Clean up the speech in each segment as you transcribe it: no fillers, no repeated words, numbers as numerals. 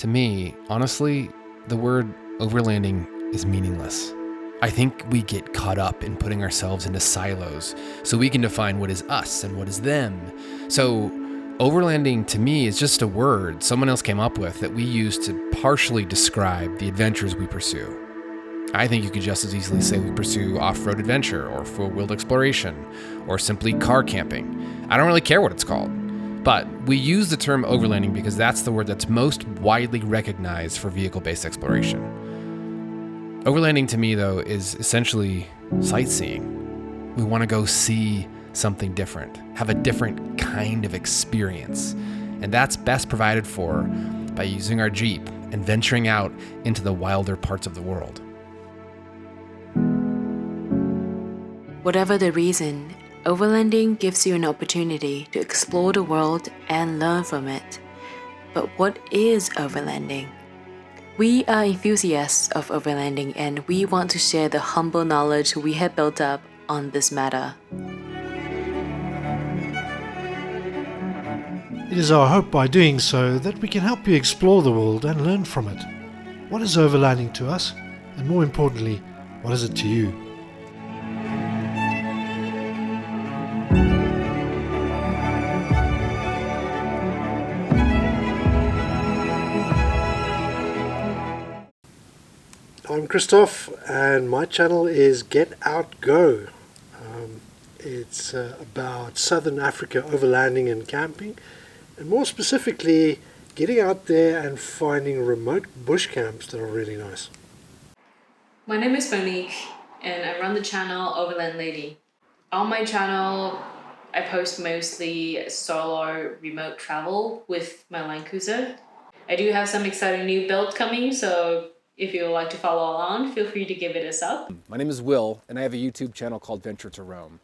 To me, honestly, the word overlanding is meaningless. I think we get caught up in putting ourselves into silos so we can define what is us and what is them. So overlanding to me is just a word someone else came up with that we use to partially describe the adventures we pursue. I think you could just as easily say we pursue off-road adventure or full-wheeled exploration or simply car camping. I don't really care what it's called. But we use the term overlanding because that's the word that's most widely recognized for vehicle-based exploration. Overlanding to me, though, is essentially sightseeing. We want to go see something different, have a different kind of experience. And that's best provided for by using our Jeep and venturing out into the wilder parts of the world. Whatever the reason, overlanding gives you an opportunity to explore the world and learn from it. But what is overlanding? We are enthusiasts of overlanding and we want to share the humble knowledge we have built up on this matter. It is our hope by doing so that we can help you explore the world and learn from it. What is overlanding to us? And more importantly, what is it to you? I'm Christoph and my channel is Get Out Go. It's about Southern Africa overlanding and camping, and more specifically getting out there and finding remote bush camps that are really nice. My name is Monique and I run the channel Overland Lady. On my channel I post mostly solo remote travel with my Land Cruiser. I do have some exciting new builds coming, so if you would like to follow along, feel free to give it a sub. My name is Will, and I have a YouTube channel called Venture to Roam,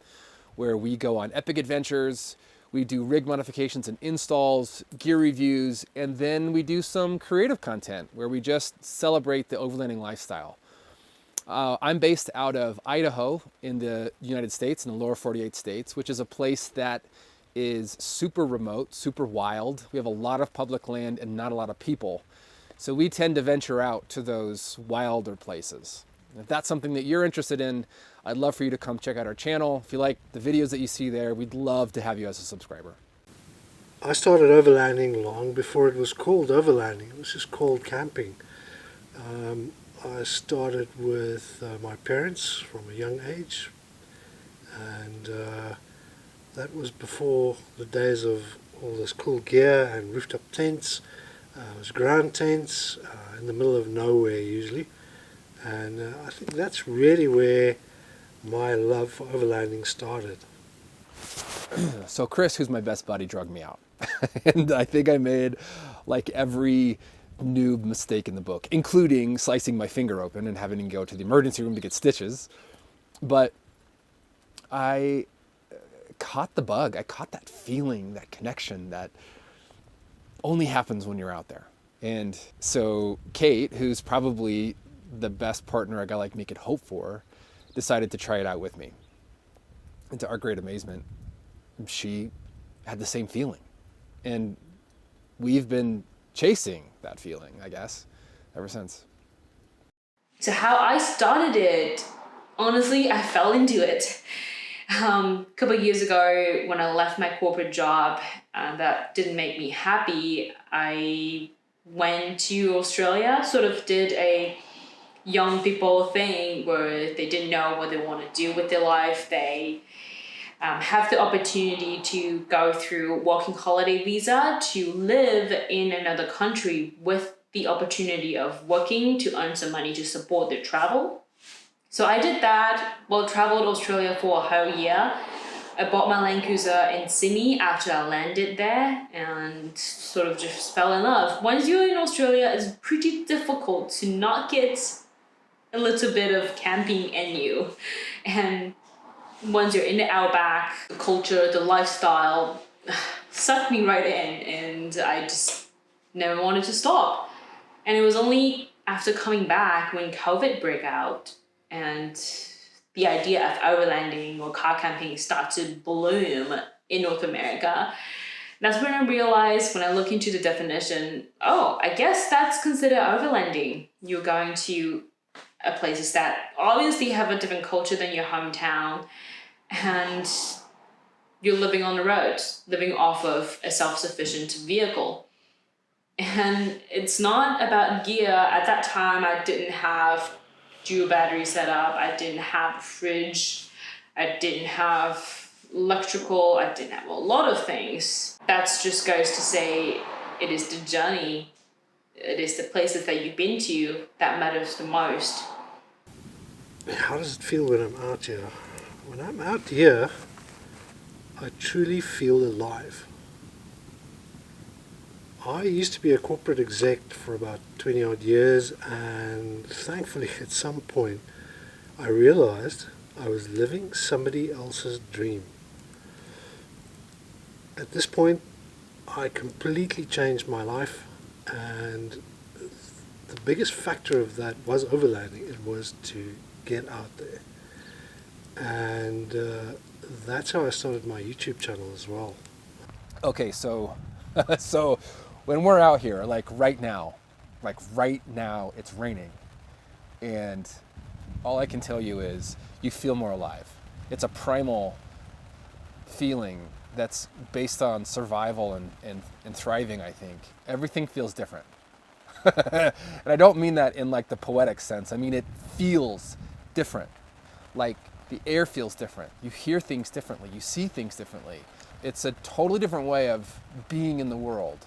where we go on epic adventures, we do rig modifications and installs, gear reviews, and then we do some creative content where we just celebrate the overlanding lifestyle. I'm based out of Idaho in the United States, in the lower 48 states, which is a place that is super remote, super wild. We have a lot of public land and not a lot of people. So we tend to venture out to those wilder places. If that's something that you're interested in, I'd love for you to come check out our channel. If you like the videos that you see there, we'd love to have you as a subscriber. I started overlanding long before it was called overlanding. It was just called camping. I started with my parents from a young age, and that was before the days of all this cool gear and rooftop tents. It was ground tents in the middle of nowhere usually, and I think that's really where my love for overlanding started. So Chris, who's my best buddy, drugged me out. And I think I made like every noob mistake in the book, including slicing my finger open and having to go to the emergency room to get stitches. But I caught the bug. I caught that feeling, that connection that only happens when you're out there. And so Kate, who's probably the best partner a guy like me could hope for, decided to try it out with me. And to our great amazement, she had the same feeling. And we've been chasing that feeling, I guess, ever since. So how I started it, honestly, I fell into it. A couple of years ago, when I left my corporate job, that didn't make me happy. I went to Australia, sort of did a young people thing where they didn't know what they want to do with their life. They have the opportunity to go through working holiday visa to live in another country with the opportunity of working to earn some money to support their travel. So I did that, traveled Australia for a whole year. I bought my Land Cruiser in Sydney after I landed there and sort of just fell in love. Once you're in Australia, it's pretty difficult to not get a little bit of camping in you. And once you're in the outback, the culture, the lifestyle sucked me right in, and I just never wanted to stop. And it was only after coming back when COVID broke out and the idea of overlanding or car camping started to bloom in North America That's when I realized, when I look into the definition, oh, I guess that's considered overlanding. You're going to places that obviously have a different culture than your hometown, and you're living on the road, living off of a self-sufficient vehicle. And it's not about gear. At that time, I didn't have dual battery set up. I didn't have a fridge. I didn't have electrical. I didn't have a lot of things. That just goes to say it is the journey, it is the places that you've been to that matters the most. How does it feel when I'm out here? When I'm out here, I truly feel alive. I used to be a corporate exec for about 20 odd years, and thankfully at some point I realized I was living somebody else's dream. At this point I completely changed my life, and the biggest factor of that was overlanding. It was to get out there, and that's how I started my YouTube channel as well. Okay, so so when we're out here, like right now, it's raining, and all I can tell you is you feel more alive. It's a primal feeling that's based on survival and thriving, I think. Everything feels different. And I don't mean that in like the poetic sense. I mean it feels different. Like the air feels different. You hear things differently. You see things differently. It's a totally different way of being in the world.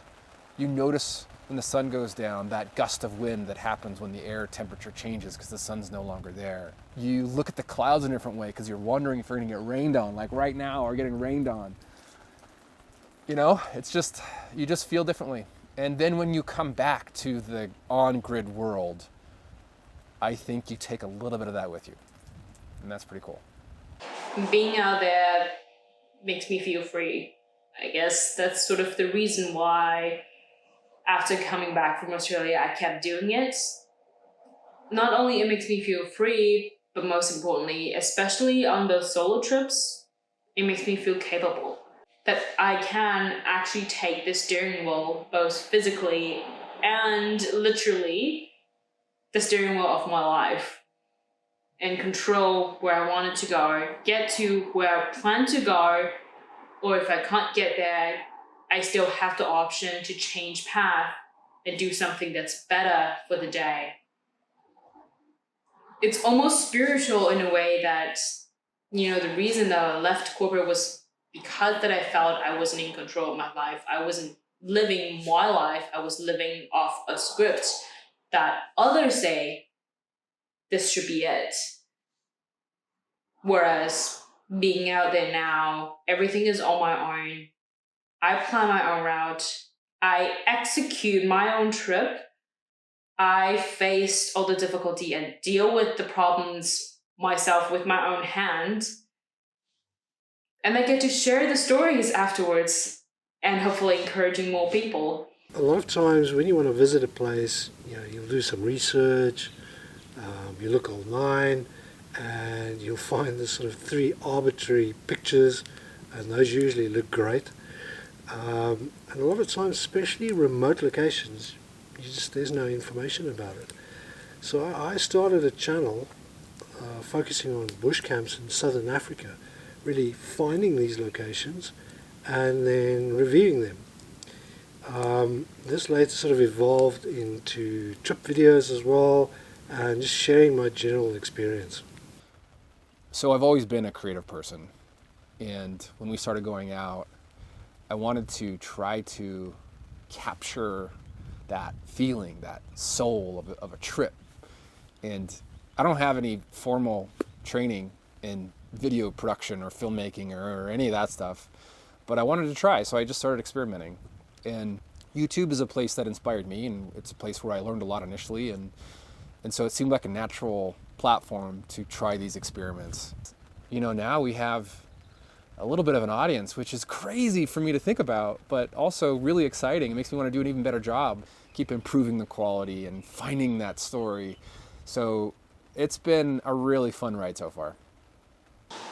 You notice when the sun goes down, that gust of wind that happens when the air temperature changes because the sun's no longer there. You look at the clouds in a different way because you're wondering if you're going to get rained on, like right now we're getting rained on. You know, it's just, you just feel differently. And then when you come back to the on-grid world, I think you take a little bit of that with you. And that's pretty cool. Being out there makes me feel free. I guess that's sort of the reason why after coming back from Australia, I kept doing it. Not only it makes me feel free, but most importantly, especially on those solo trips, it makes me feel capable. That I can actually take the steering wheel, both physically and literally, the steering wheel of my life, and control where I wanted to go, get to where I plan to go, or if I can't get there, I still have the option to change path and do something that's better for the day. It's almost spiritual in a way that, you know, the reason that I left corporate was because that I felt I wasn't in control of my life. I wasn't living my life. I was living off a script that others say, this should be it. Whereas being out there now, everything is on my own. I plan my own route. I execute my own trip. I faced all the difficulty and deal with the problems myself with my own hand. And I get to share the stories afterwards and hopefully encouraging more people. A lot of times when you want to visit a place, you know, you'll do some research, you look online, and you'll find this sort of 3 arbitrary pictures, and those usually look great. And a lot of times, especially remote locations, there's no information about it. So I started a channel focusing on bush camps in southern Africa, really finding these locations and then reviewing them. This later sort of evolved into trip videos as well, and just sharing my general experience. So I've always been a creative person, and when we started going out, I wanted to try to capture that feeling, that soul of a trip. And I don't have any formal training in video production or filmmaking or any of that stuff, but I wanted to try, so I just started experimenting. And YouTube is a place that inspired me, and it's a place where I learned a lot initially, and so it seemed like a natural platform to try these experiments. You know, now we have a little bit of an audience, which is crazy for me to think about, but also really exciting. It makes me want to do an even better job, keep improving the quality and finding that story. So it's been a really fun ride so far.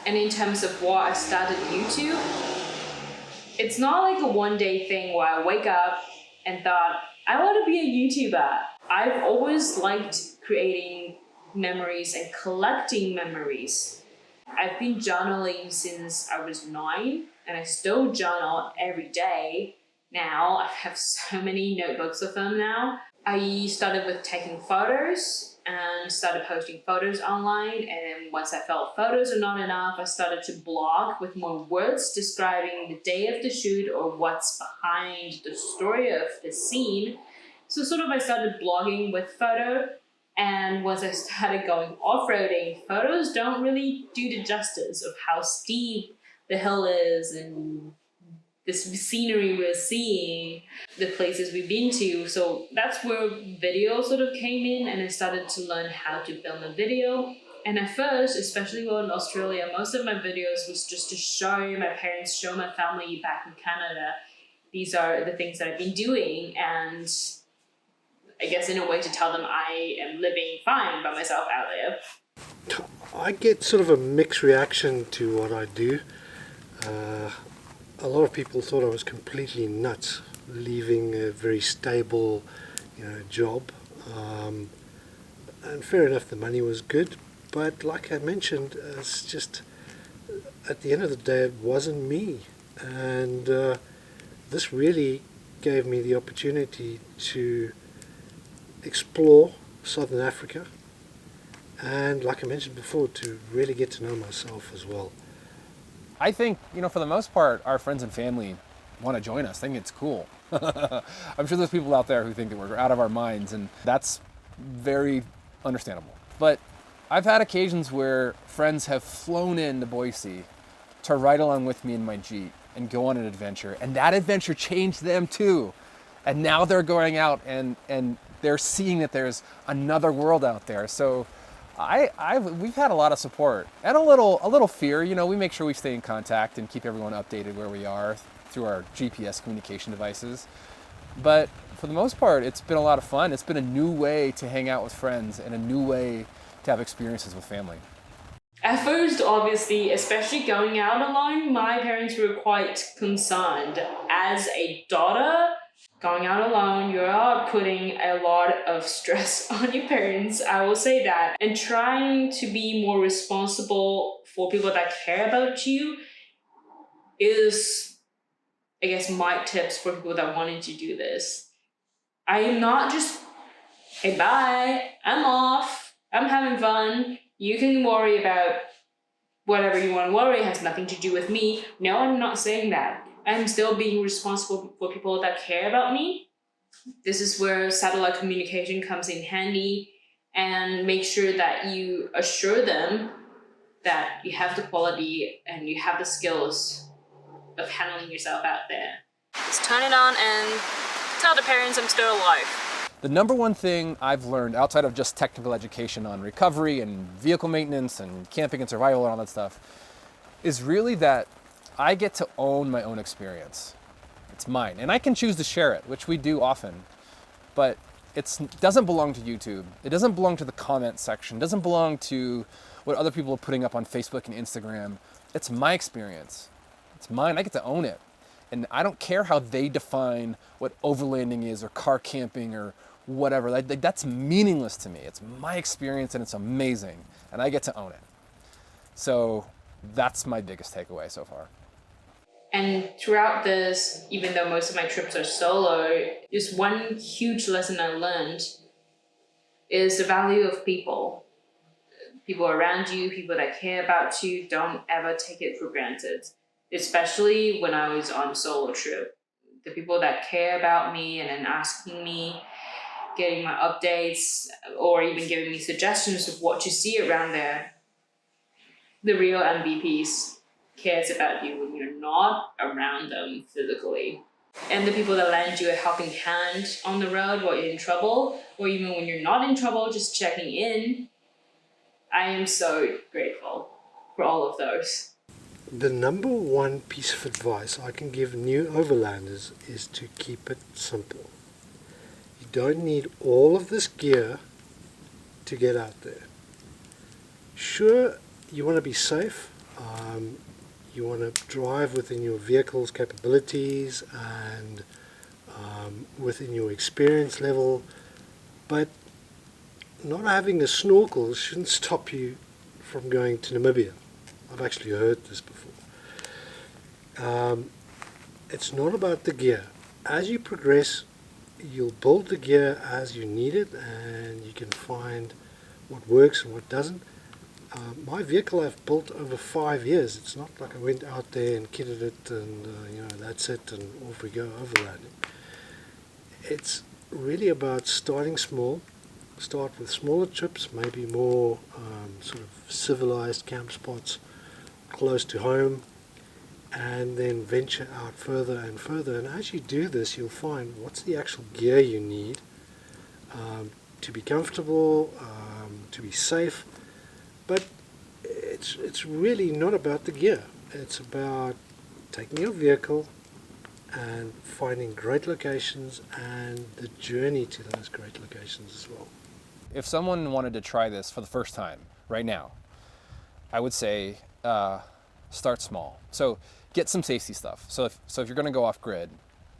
And in terms of why I started YouTube, It's not like a one day thing where I wake up and thought, I want to be a YouTuber. I've always liked creating memories and collecting memories. I've been journaling since I was 9, and I still journal every day now. I have so many notebooks of them now. I started with taking photos and started posting photos online, and once I felt photos are not enough, I started to blog with more words describing the day of the shoot or what's behind the story of the scene. So sort of I started blogging with photo, and once I started going off-roading, photos don't really do the justice of how steep the hill is and this scenery we're seeing, the places we've been to. So that's where video sort of came in, and I started to learn how to film a video. And at first, especially while in Australia, most of my videos was just to show my parents, show my family back in Canada, these are the things that I've been doing, and I guess in a way to tell them I am living fine by myself out there. I get sort of a mixed reaction to what I do. A lot of people thought I was completely nuts, leaving a very stable, job. And fair enough, the money was good, but like I mentioned, it's just at the end of the day, it wasn't me, and this really gave me the opportunity to explore Southern Africa, and like I mentioned before, to really get to know myself as well. I think, for the most part, our friends and family want to join us. I think it's cool. I'm sure there's people out there who think that we're out of our minds, and that's very understandable. But I've had occasions where friends have flown into Boise to ride along with me in my Jeep and go on an adventure, and that adventure changed them too. And now they're going out and they're seeing that there's another world out there. So we've had a lot of support and a little fear. We make sure we stay in contact and keep everyone updated where we are through our GPS communication devices. But for the most part, it's been a lot of fun. It's been a new way to hang out with friends and a new way to have experiences with family. At first, obviously, especially going out alone, my parents were quite concerned. As a daughter, going out alone, you are putting a lot of stress on your parents, I will say that. And trying to be more responsible for people that care about you is, I guess, my tips for people that wanted to do this. I am not just, hey, bye, I'm off, I'm having fun, you can worry about whatever you want to worry, it has nothing to do with me. No, I'm not saying that. I'm still being responsible for people that care about me. This is where satellite communication comes in handy, and make sure that you assure them that you have the quality and you have the skills of handling yourself out there. Just turn it on and tell the parents I'm still alive. The number one thing I've learned outside of just technical education on recovery and vehicle maintenance and camping and survival and all that stuff is really that I get to own my own experience. It's mine, and I can choose to share it, which we do often, but it doesn't belong to YouTube. It doesn't belong to the comment section. It doesn't belong to what other people are putting up on Facebook and Instagram. It's my experience. It's mine. I get to own it. And I don't care how they define what overlanding is or car camping or whatever. That's meaningless to me. It's my experience and it's amazing, and I get to own it. So that's my biggest takeaway so far. And throughout this, even though most of my trips are solo, just one huge lesson I learned is the value of people. People around you, people that care about you, don't ever take it for granted. Especially when I was on a solo trip. The people that care about me and then asking me, getting my updates, or even giving me suggestions of what to see around there. The real MVPs cares about you when you're not around them physically. And the people that lend you a helping hand on the road while you're in trouble, or even when you're not in trouble, just checking in. I am so grateful for all of those. The number one piece of advice I can give new overlanders is to keep it simple. You don't need all of this gear to get out there. Sure, you want to be safe. You want to drive within your vehicle's capabilities and within your experience level, but not having a snorkel shouldn't stop you from going to Namibia. I've actually heard this before. It's not about the gear. As you progress, you'll build the gear as you need it, and you can find what works and what doesn't. My vehicle I've built over 5 years. It's not like I went out there and kitted it and that's it and off we go overlanding. It's really about starting small. Start with smaller trips, maybe more sort of civilized camp spots close to home, and then venture out further and further. And as you do this, you'll find what's the actual gear you need to be comfortable, to be safe. But it's really not about the gear. It's about taking your vehicle and finding great locations and the journey to those great locations as well. If someone wanted to try this for the first time right now, I would say start small. So get some safety stuff. So if you're going to go off grid,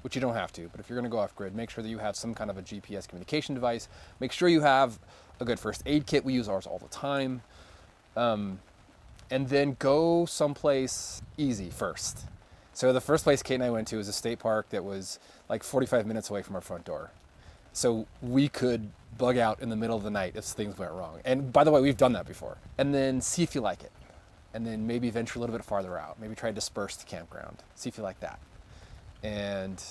which you don't have to, but if you're going to go off grid, make sure that you have some kind of a GPS communication device. Make sure you have a good first aid kit. We use ours all the time. And then go someplace easy first. So the first place Kate and I went to was a state park that was like 45 minutes away from our front door. So we could bug out in the middle of the night if things went wrong. And by the way, we've done that before. And then see if you like it. And then maybe venture a little bit farther out. Maybe try to disperse the campground. See if you like that. And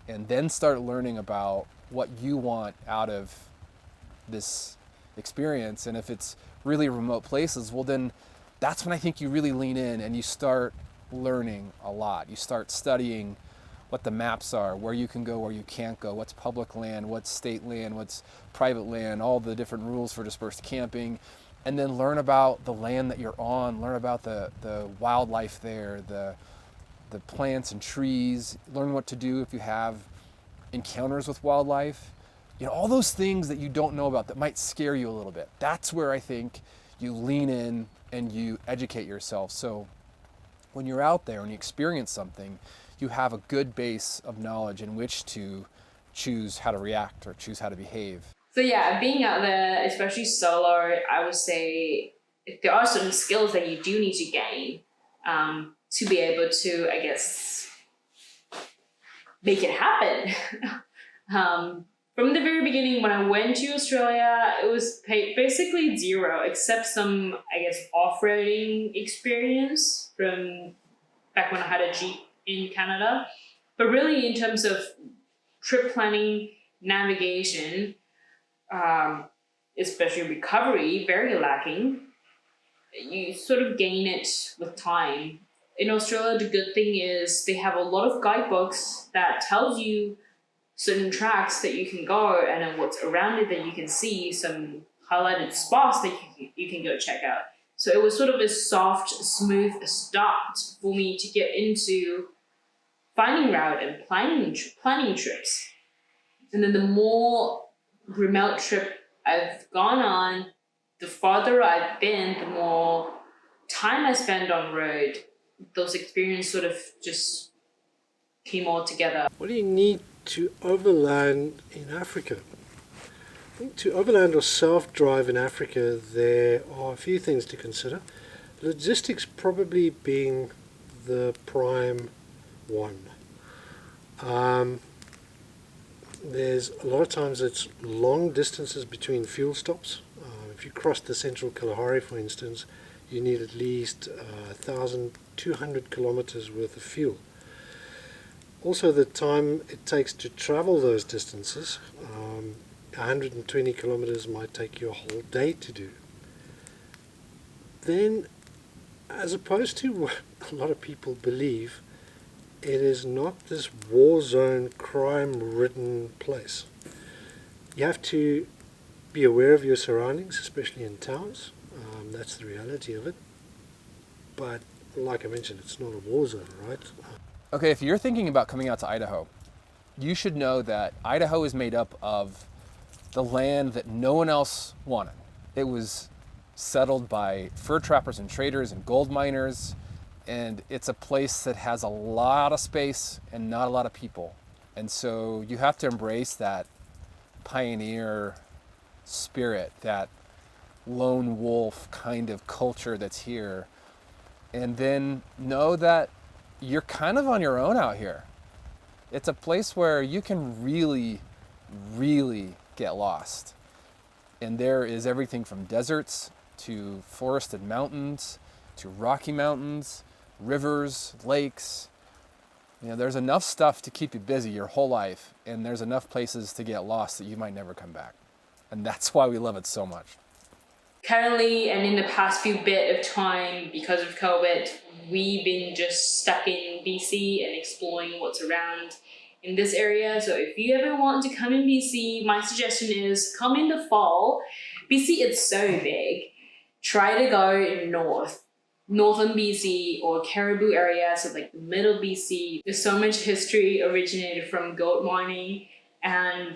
then start learning about what you want out of this experience. And if it's really remote places, well then that's when I think you really lean in and you start learning a lot. You start studying what the maps are, where you can go, where you can't go, what's public land, what's state land, what's private land, all the different rules for dispersed camping, and then learn about the land that you're on, learn about the wildlife there, the plants and trees, learn what to do if you have encounters with wildlife. You know, all those things that you don't know about that might scare you a little bit. That's where I think you lean in and you educate yourself. So when you're out there and you experience something, you have a good base of knowledge in which to choose how to react or choose how to behave. So yeah, being out there, especially solo, I would say there are certain skills that you do need to gain to be able to, I guess, make it happen. From the very beginning, when I went to Australia, it was basically zero, except some, I guess, off-roading experience from back when I had a Jeep in Canada. But really, in terms of trip planning, navigation, especially recovery, very lacking. You sort of gain it with time. In Australia, the good thing is they have a lot of guidebooks that tells you certain tracks that you can go and then what's around it that you can see, some highlighted spots that you can go check out. So it was sort of a soft, smooth start for me to get into finding route and planning trips. And then the more remote trip I've gone on, the farther I've been, the more time I spend on road, those experiences sort of just came all together. What do you need to overland in Africa? I think to overland or self-drive in Africa, there are a few things to consider. Logistics probably being the prime one. There's a lot of times it's long distances between fuel stops. If you cross the central Kalahari, for instance, you need at least 1,200 kilometers worth of fuel. Also, the time it takes to travel those distances, 120 kilometers might take you a whole day to do. Then, as opposed to what a lot of people believe, it is not this war zone, crime-ridden place. You have to be aware of your surroundings, especially in towns. That's the reality of it. But like I mentioned, it's not a war zone, right? Okay, if you're thinking about coming out to Idaho, you should know that Idaho is made up of the land that no one else wanted. It was settled by fur trappers and traders and gold miners, And it's a place that has a lot of space and not a lot of people. And so you have to embrace that pioneer spirit, that lone wolf kind of culture that's here. And then know that you're kind of on your own out here. It's a place where you can really, really get lost. And there is everything from deserts to forested mountains to rocky mountains, rivers, lakes. There's enough stuff to keep you busy your whole life, and there's enough places to get lost that you might never come back. And that's why we love it so much. Currently, and in the past few bit of time, because of COVID, we've been just stuck in BC and exploring what's around in this area. So if you ever want to come in BC, my suggestion is come in the fall. BC is so big. Try to go northern BC or Caribou area, so like the middle BC. There's so much history originated from gold mining, and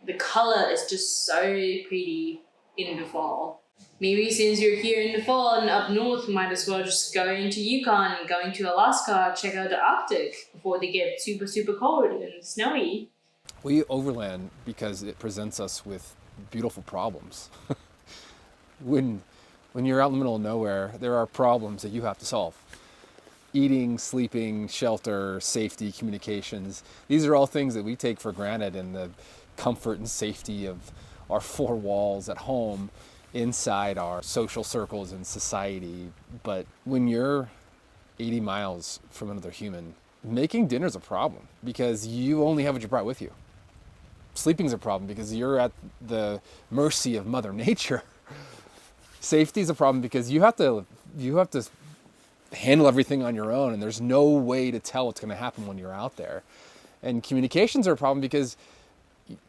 the color is just so pretty in the fall. Maybe since you're here in the fall and up north, might as well just go into Yukon, go into Alaska, check out the Arctic before they get super, super cold and snowy. We overland because it presents us with beautiful problems. When you're out in the middle of nowhere, there are problems that you have to solve. Eating, sleeping, shelter, safety, communications. These are all things that we take for granted in the comfort and safety of our four walls at home, inside our social circles and society. But when you're 80 miles from another human, making dinner's a problem because you only have what you brought with you. Sleeping's a problem because you're at the mercy of Mother Nature. Safety's a problem because you have to handle everything on your own, and there's no way to tell what's going to happen when you're out there. And communications are a problem because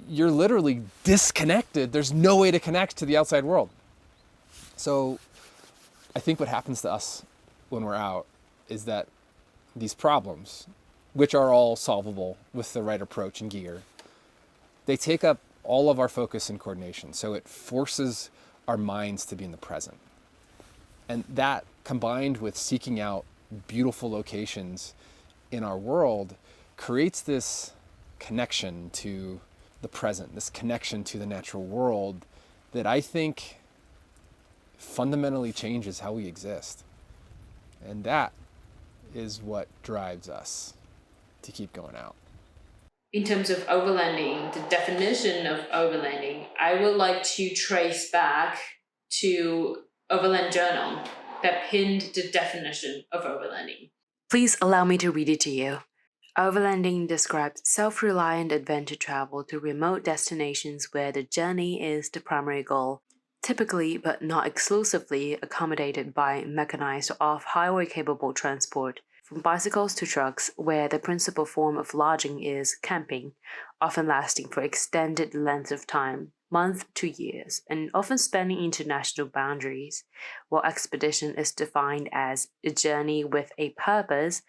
you're literally disconnected. There's no way to connect to the outside world. So I think what happens to us when we're out is that these problems, which are all solvable with the right approach and gear, they take up all of our focus and coordination. So it forces our minds to be in the present. And that, combined with seeking out beautiful locations in our world, creates this connection to the present, this connection to the natural world that I think fundamentally changes how we exist. And that is what drives us to keep going out. In terms of overlanding, the definition of overlanding, I would like to trace back to Overland Journal that pinned the definition of overlanding. Please allow me to read it to you. Overlanding describes self-reliant adventure travel to remote destinations where the journey is the primary goal, typically but not exclusively accommodated by mechanized off-highway capable transport, from bicycles to trucks, where the principal form of lodging is camping, often lasting for extended lengths of time, months to years, and often spanning international boundaries. While expedition is defined as a journey with a purpose,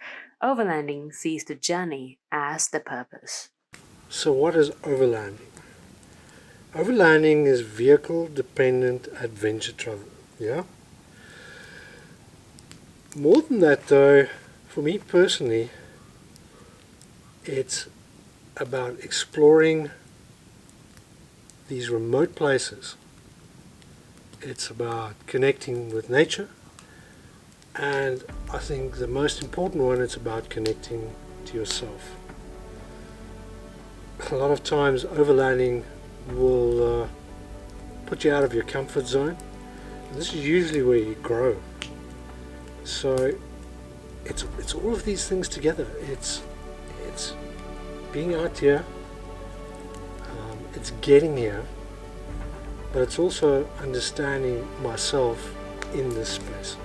overlanding sees the journey as the purpose. So what is overlanding? Overlanding is vehicle-dependent adventure travel, yeah? More than that though, for me personally, it's about exploring these remote places. It's about connecting with nature, and I think the most important one, it's about connecting to yourself. A lot of times overlanding will put you out of your comfort zone, and this is usually where you grow. So it's all of these things together. It's being out here, it's getting here, but it's also understanding myself in this space.